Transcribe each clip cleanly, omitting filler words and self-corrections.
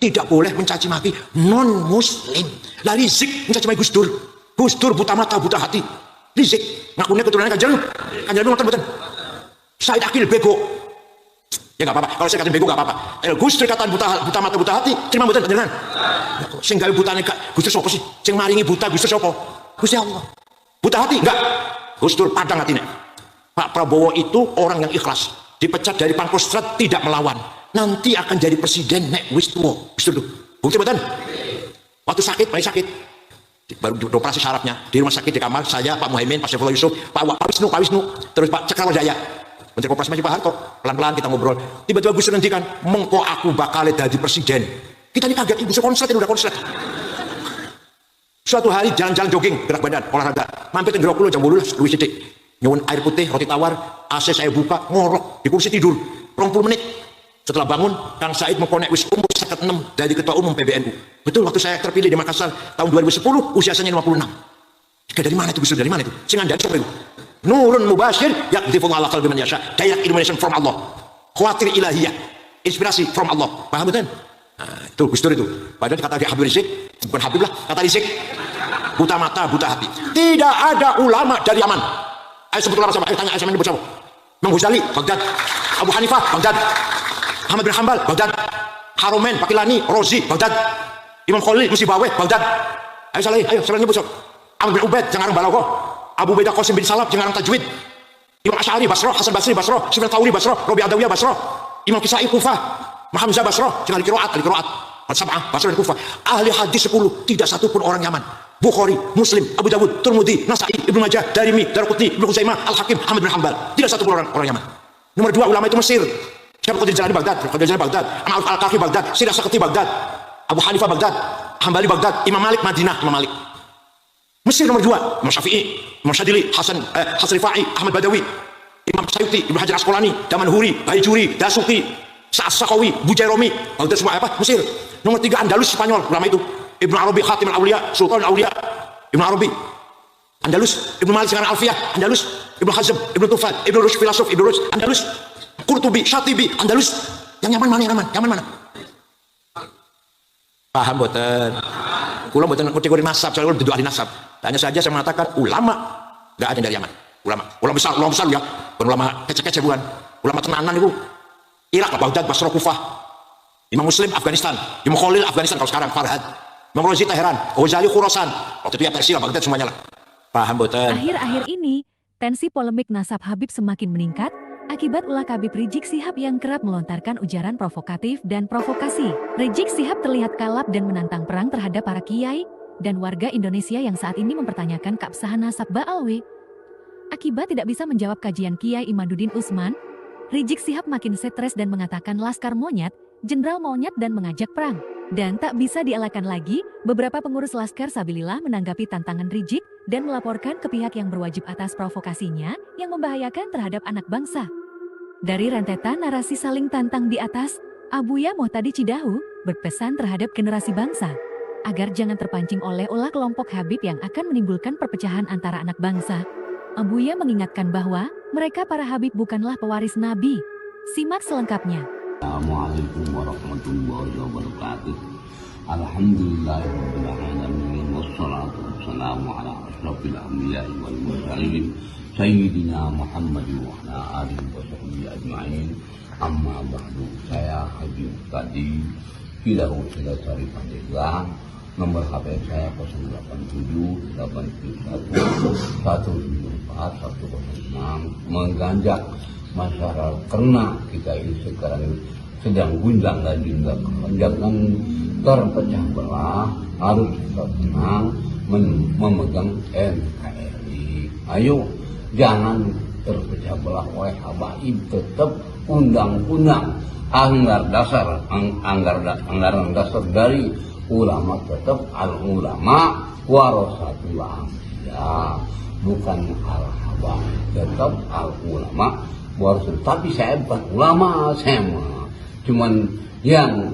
Tidak boleh mencaci maki non muslim. Lah Rizik mencaci maki Gus Dur. Gus Dur buta mata, buta hati. Rizik ngakunya keturunannya Kanjeng Nabi ngoten mboten. Said Akil bego. Ya enggak apa-apa. Kalau saya katakan bego enggak apa-apa. Gus Dur kataan buta mata, buta hati, terima mboten panjenengan. Sing gawe butane Gus Dur sapa sih? Sing maringi buta Gus Dur sapa? Gusti Allah. Buta hati enggak? Gus Dur padang hatine. Pak Prabowo itu orang yang ikhlas. Dipecat dari Pangkostrat tidak melawan. Nanti akan jadi presiden nek wis tuwa. Wis dulu. Bukti mboten? Waktu sakit, paling sakit. Baru dioperasi sarafnya di rumah sakit di kamar saya, Pak Muhaimin, Pak Saifullah Yusuf, Pak Wisnu, terus Pak Cakrawardaya. Menteri Koperasi masih Pak Harto. Pelan-pelan kita ngobrol. Tiba-tiba Gus Dur nantikan, mengko aku bakal jadi presiden. Kita ini kaget, Gus Dur konslet, ini udah konslet. Suatu hari jalan-jalan jogging, gerak badan, olahraga. Mampir ke Grokulu jam 10 luwih sithik. Nyuwun air putih, roti tawar, AC saya buka, ngorok di kursi tidur. 20 menit. Setelah bangun, Kang Said mengkonek wis umur 56 dari Ketua Umum PBNU. Betul, waktu saya terpilih di Makassar tahun 2010, usia saya 56. Dari mana itu Gus Dur? Dari mana itu? Sing ngandani sapa itu? Nurun mubashir yaqdhifullahu ala qalbi man yasha. Direct illumination from Allah. Khawatir ilahiyah. Inspirasi from Allah. Paham betul? Nah, itu Gus Dur itu. Padahal kata Habib Rizik, bukan Habib lah, kata Rizik. Buta mata, buta hati. Tidak ada ulama dari Yaman. Ayo sebut ulama siapa? Ayo tanya, ayo sama nyebut siapa? Imam Ghazali, Baghdad. Abu Hanifah, Baghdad. Ahmad bin Hanbal, Baghdad. Haromen, Pakilani, Rozi, Baghdad. Imam Khalil, Musibaweh, Baghdad. Ayo salah, ayo siapa nyebut siapa? Ahmad bin Ubaid, Jangarang Balaghah. Abu Ubaidah Qasim bin Salam, Jangarang Tajwid. Imam Asy'ari, Basrah. Hasan Basri, Basrah. Sufyan Tsauri, Basrah. Rabi' Adawiyah, Basrah. Imam Kisai, Kufah. Hamzah, Basrah. Jangan Qiraat, Al-Sab'ah, Basrah dan Kufah. Ahli hadis 10, tidak satu pun orang Yaman. Bukhari, Muslim, Abu Dawud, Tirmidzi, Nasa'i, Ibnu Majah, Darimi, Daraqutni, Ibnu Khuzaimah, Al-Hakim, Ahmad bin Hanbal. Tidak satu pun orang Yaman. Nomor 2 ulama itu Mesir. Siapa Qadir Jalani Baghdad, Amr Al-Kafi Baghdad, Sirah Sakati Baghdad, Abu Hanifah Baghdad, Hambali Baghdad, Imam Malik Madinah, Imam Malik. Mesir nomor 2, Imam Syafi'i, Imam Syadili, Hasan Rifai, Ahmad Badawi, Imam Sayuti, Ibnu Hajar Asqalani, Damanhuri, Baijuri, Dasuki, Sa'as-Sakawi, Bujairomi, Baghdad semua apa? Mesir. Nomor 3 Andalus Spanyol, ulama itu. Ibnu Arabi Khatim al-Auliya, Sultan al-Auliya. Ibnu Arabi Andalus, Ibnu Malik sekarang Alfiyah, Andalus, Ibnu Hazm, Ibnu Tufan, Ibnu Rushd filosof, Ibnu Rushd, Andalus. Qurtubi, Syatibi, Andalus. Yang Yaman mana? Yaman mana? Paham boten? Kula boten ngerti nasab, saya dudu ahli nasab. Hanya saja saya mengatakan ulama enggak ada dari Yaman. Ulama besar ya. Bukan ulama kece-kece bukan. Ulama tenanan itu. Irak, Baghdad, Basra, Kufah. Imam Muslim Afghanistan, Imam Khalil Afghanistan kalau sekarang Farhad. Imam Razi Teheran, Ghazali Khurasan. Waktu itu ya Persia, Baghdad semuanya lah. Paham boten? Akhir-akhir ini, tensi polemik nasab Habib semakin meningkat akibat ulah Habib Rizik Syihab yang kerap melontarkan ujaran provokatif dan provokasi. Rizik Syihab terlihat kalap dan menantang perang terhadap para kiai dan warga Indonesia yang saat ini mempertanyakan keabsahan nasab Ba'alwi. Akibat tidak bisa menjawab kajian Kiai Imaduddin Utsman, Rizik Syihab makin stres dan mengatakan laskar monyet, jenderal monyet dan mengajak perang. Dan tak bisa dielakkan lagi, beberapa pengurus Laskar Sabilillah menanggapi tantangan Rizik dan melaporkan ke pihak yang berwajib atas provokasinya yang membahayakan terhadap anak bangsa. Dari rentetan narasi saling tantang di atas, Abuya Muhtadi Cidahu berpesan terhadap generasi bangsa agar jangan terpancing oleh ulah kelompok Habib yang akan menimbulkan perpecahan antara anak bangsa. Abuya mengingatkan bahwa mereka para Habib bukanlah pewaris Nabi. Simak selengkapnya. Assalamualaikum warahmatullahi wabarakatuh. Alhamdulillahirabbil alamin wassalatu wassalamu ala asyrofil anbiya'i wal mursalin sayyidina Muhammadin wa ala alihi wa sahbihi ajma'in. Amma ba'du. Saya Haji Muhtadi Cidahu Cari Pandeglang. Nomor HP saya 087 871 154 106. Mengganjak masyarakat karena kita ini sekarang sedang gunjang dan juga jangan terpecah belah, harus tetap tenang memegang NKRI. Ayo jangan terpecah belah oleh habaib, tetap undang-undang anggaran dasar dari ulama tetap al-ulama warasatul anbiya, bukan al-habaib, tetap al-ulama warasatul. Tapi saya bukan ulama, saya cuman yang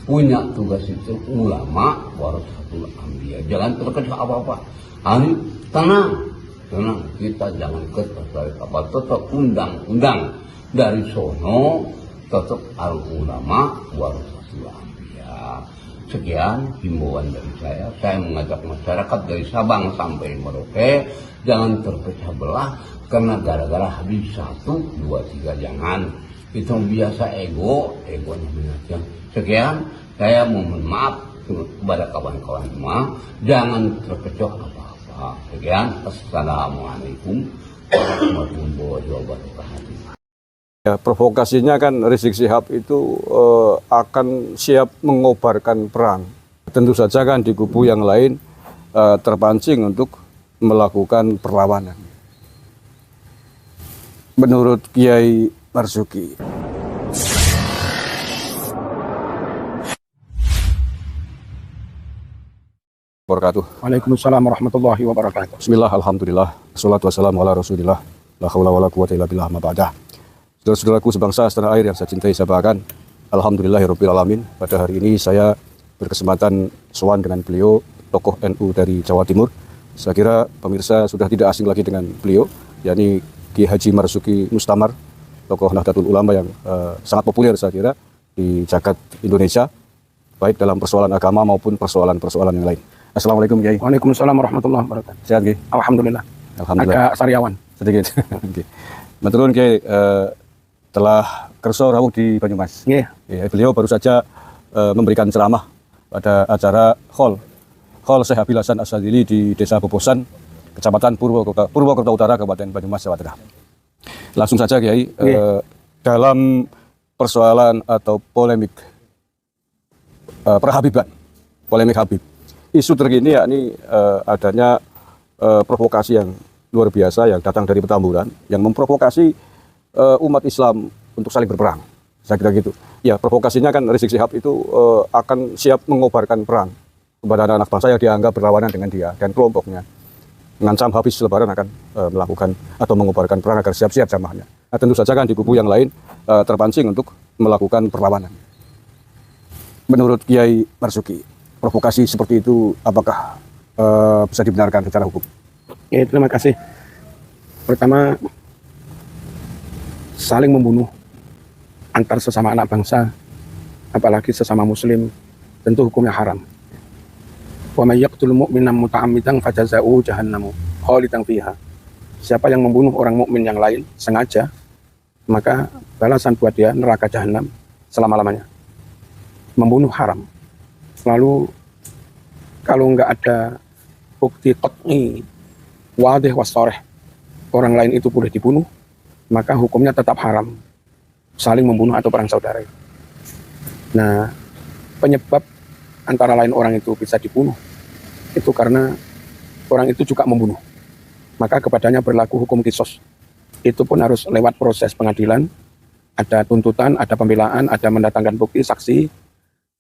punya tugas itu ulama warasatul anbiya. Jangan terkecoh apa-apa. Hari tenang, kita jangan tertarik apa, tetap undang-undang dari sono, tetap al-ulama warasatul anbiya. Sekian himbauan dari saya. Saya mengajak masyarakat dari Sabang sampai Merauke jangan terpecah belah karena gara-gara habis 1, 2, 3 jangan. Itu biasa egonya menajam. Sekian, saya mohon maaf kepada kawan-kawan semua, jangan terpecah apa-apa. Sekian, assalamualaikum warahmatullahi wabarakatuh. Ya, provokasinya kan Rizik Syihab itu akan siap mengobarkan perang. Tentu saja kan di kubu yang lain terpancing untuk melakukan perlawanan. Menurut Kiai Marzuki. Waalaikumsalam warahmatullahi wabarakatuh. Bismillah, alhamdulillah, wassalatu wassalamu ala rasulillah, la haula wala quwwata illa billah, ma ba'dah. Saudara-saudaraku sebangsa setanah air yang saya cintai, saya banggakan, alhamdulillahirabbil alamin. Pada hari ini saya berkesempatan sowan dengan beliau, tokoh NU dari Jawa Timur. Saya kira pemirsa sudah tidak asing lagi dengan beliau, yakni Kiai Haji Marzuki Mustamar, tokoh Nahdlatul Ulama yang sangat populer saya kira di jagat Indonesia, baik dalam persoalan agama maupun persoalan-persoalan yang lain. Assalamualaikum Kiai. Waalaikumsalam warahmatullahi wabarakatuh. Sehat Kiai? Alhamdulillah. Alhamdulillah. Agak sariawan. Sedikit. Okay. Maturun Kiai, telah kerso rawuh di Banyumas. Nggih. Ya, beliau baru saja memberikan ceramah pada acara Hall Syekh Abil Hasan Asyadzili di Desa Bobosan, Kecamatan Purwokerto Utara, Kabupaten Banyumas, Jawa Tengah. Langsung saja Kiai, dalam persoalan atau polemik perhabiban, polemik Habib, isu terkini yakni adanya provokasi yang luar biasa yang datang dari Petamburan yang memprovokasi umat Islam untuk saling berperang. Saya kira gitu. Ya, provokasinya kan Rizik Syihab itu akan siap mengobarkan perang kepada anak-anak bangsa yang dianggap berlawanan dengan dia dan kelompoknya. Mengancam habis Lebaran akan melakukan atau mengobarkan perang agar siap-siap jamaahnya. Nah, tentu saja kan di kubu yang lain terpancing untuk melakukan perlawanan. Menurut Kiai Marzuki, provokasi seperti itu apakah bisa dibenarkan secara hukum? Ya, terima kasih. Pertama, saling membunuh antar sesama anak bangsa, apalagi sesama muslim, tentu hukumnya haram. Wa may yaqtul mu'minan muta'ammidan fajaza'uhu jahannamu khalidan fiha. Siapa yang membunuh orang mukmin yang lain sengaja, maka balasan buat dia neraka jahanam selama-lamanya. Membunuh haram. Lalu kalau nggak ada bukti qat'i wadih wassoreh, orang lain itu boleh dibunuh, maka hukumnya tetap haram. Saling membunuh atau perang saudara. Nah, penyebab antara lain orang itu bisa dibunuh itu karena orang itu juga membunuh. Maka kepadanya berlaku hukum kisos. Itu pun harus lewat proses pengadilan, ada tuntutan, ada pembelaan, ada mendatangkan bukti, saksi,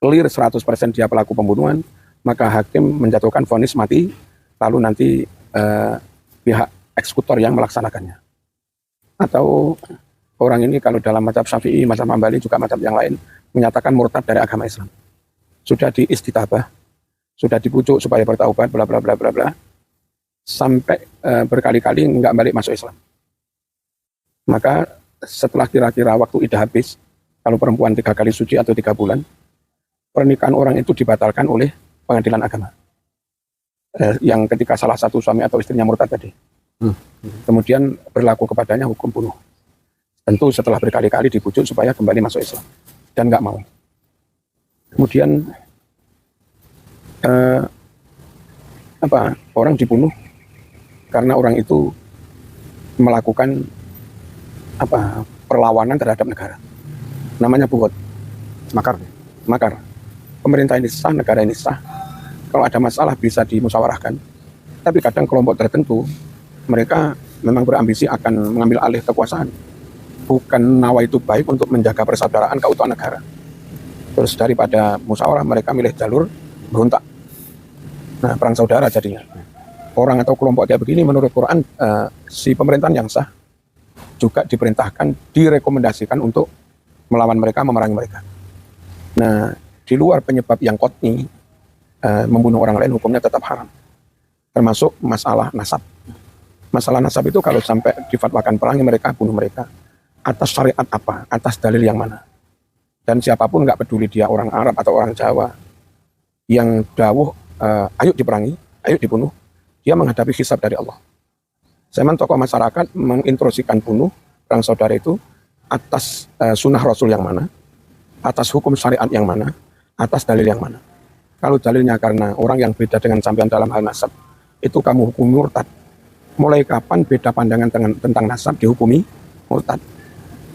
clear 100% dia pelaku pembunuhan, maka hakim menjatuhkan vonis mati, lalu nanti pihak eksekutor yang melaksanakannya. Atau orang ini kalau dalam mazhab Syafi'i, mazhab Hambali juga mazhab yang lain menyatakan murtad dari agama Islam. Sudah diistitabah, sudah dibujuk supaya bertaubat, bla bla bla bla bla, sampai berkali-kali nggak balik masuk Islam. Maka setelah kira-kira waktu iddah habis, kalau perempuan 3 kali suci atau 3 bulan, pernikahan orang itu dibatalkan oleh pengadilan agama. Yang ketika salah satu suami atau istrinya murtad tadi. Kemudian berlaku kepadanya hukum bunuh. Tentu setelah berkali-kali dibujuk supaya kembali masuk Islam. Dan nggak mau. Kemudian orang dibunuh karena orang itu melakukan perlawanan terhadap negara. Namanya bugot. Makar. Pemerintah ini sah, negara ini sah. Kalau ada masalah bisa dimusyawarahkan. Tapi kadang kelompok tertentu mereka memang berambisi akan mengambil alih kekuasaan. Bukan nawa itu baik untuk menjaga persaudaraan keutuhan negara. Terus daripada musyawarah mereka milih jalur berontak. Nah, perang saudara jadinya. Orang atau kelompok kayak begini menurut Quran si pemerintahan yang sah juga diperintahkan, direkomendasikan untuk melawan mereka, memerangi mereka. Nah, di luar penyebab yang qat'i, membunuh orang lain hukumnya tetap haram. Termasuk masalah nasab. Masalah nasab itu kalau sampai difatwakan perangi mereka, bunuh mereka. Atas syariat apa? Atas dalil yang mana? Dan siapapun nggak peduli dia orang Arab atau orang Jawa. yang dawuh ayo diperangi, ayo dibunuh, dia menghadapi hisab dari Allah. Zaman tokoh masyarakat menginstruksikan bunuh perang saudara itu atas sunnah Rasul yang mana, atas hukum syariat yang mana, atas dalil yang mana. Kalau dalilnya karena orang yang beda dengan sampean dalam hal nasab, itu kamu hukum murtad. Mulai kapan beda pandangan tentang nasab dihukumi murtad?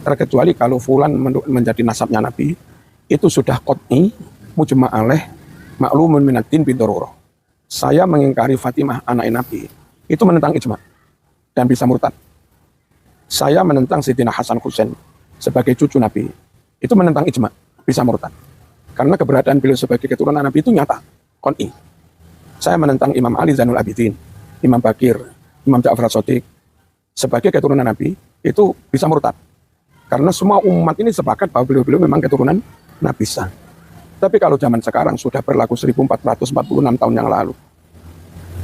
Terkecuali kalau fulan menjadi nasabnya Nabi, itu sudah qot'i, mujma' alaih, maklumun minaddin bidororoh. Saya mengingkari Fatimah anak Nabi, itu menentang ijma' dan bisa murtad. Saya menentang Sayyidina Hasan Husain sebagai cucu Nabi, itu menentang ijma', bisa murtad. Karena keberadaan beliau sebagai keturunan Nabi itu nyata, qot'i. Saya menentang Imam Ali Zainul Abidin, Imam Bakir, Imam Ja'far Shadiq sebagai keturunan Nabi, itu bisa murtad. Karena semua umat ini sepakat bahwa beliau-beliau memang keturunan Nabi sah. Tapi kalau zaman sekarang sudah berlaku 1446 tahun yang lalu,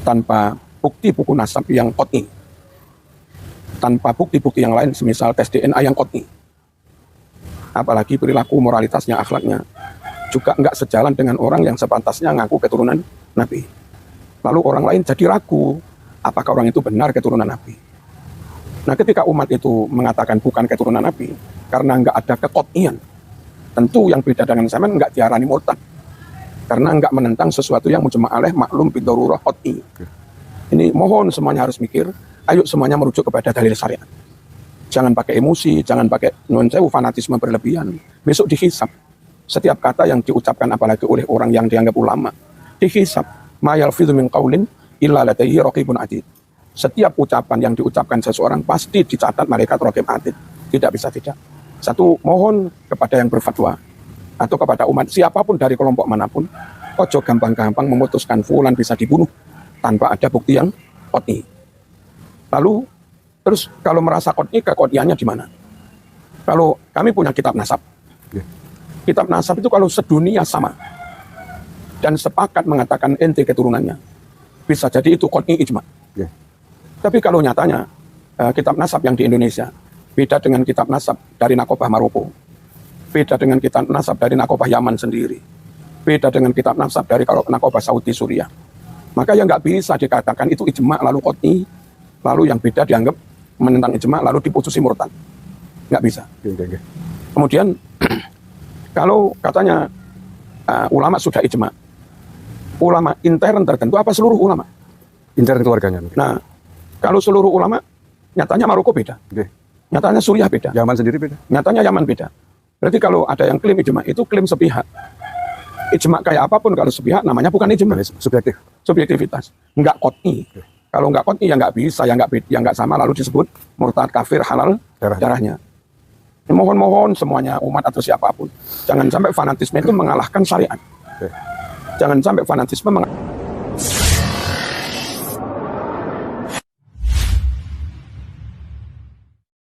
tanpa bukti buku nasab yang qot'i, tanpa bukti-bukti yang lain, semisal tes DNA yang qot'i, apalagi perilaku moralitasnya, akhlaknya, juga nggak sejalan dengan orang yang sepantasnya ngaku keturunan Nabi. Lalu orang lain jadi ragu, apakah orang itu benar keturunan Nabi. Nah, ketika umat itu mengatakan bukan keturunan Nabi, karena nggak ada kekot'ian, tentu yang beda dengan zaman nggak diarani murtad. Karena nggak menentang sesuatu yang mujma' alaih maklum bidorurah qot'i. Ini mohon semuanya harus mikir, ayo semuanya merujuk kepada dalil syariat. Jangan pakai emosi, jangan pakai nuwun sewu fanatisme berlebihan. Besok dihisab. Setiap kata yang diucapkan apalagi oleh orang yang dianggap ulama, dihisab. Ma yalfidhu min qaulin illa ladaihi raqibun atid. Setiap ucapan yang diucapkan seseorang pasti dicatat malaikat raqib atid. Tidak bisa tidak. Satu, mohon kepada yang berfatwa atau kepada umat siapapun dari kelompok manapun, ojo gampang-gampang memutuskan fulan bisa dibunuh tanpa ada bukti yang qot'i. Lalu terus kalau merasa qot'i, kekot'iannya di mana? Kalau kami punya kitab nasab. Kitab nasab itu kalau sedunia sama dan sepakat mengatakan ente keturunannya, bisa jadi itu qot'i ijma'. Tapi kalau nyatanya kitab nasab yang di Indonesia beda dengan kitab nasab dari Nakobah Maroko, beda dengan kitab nasab dari Nakobah Yaman sendiri, beda dengan kitab nasab dari kalau Nakobah Saudi Suriah, maka yang nggak bisa dikatakan itu ijma' lalu qot'i, lalu yang beda dianggap menentang ijma' lalu diputusi murtad. Nggak bisa. Kemudian kalau katanya ulama sudah ijma', ulama intern tertentu apa seluruh ulama? Intern keluarganya. Nah, kalau seluruh ulama, nyatanya Maroko beda. Nyatanya Suriah beda. Yaman sendiri beda. Nyatanya Yaman beda. Berarti kalau ada yang klaim ijma', itu klaim sepihak. Ijma' kayak apapun kalau sepihak namanya bukan ijma'. Subjektif. Subjektivitas. Enggak qot'i. Kalau enggak qot'i ya enggak bisa, ya enggak sama lalu disebut murtad, kafir, halal darahnya. Mohon-mohon semuanya umat atau siapapun, jangan sampai fanatisme itu mengalahkan syariat. Jangan sampai fanatisme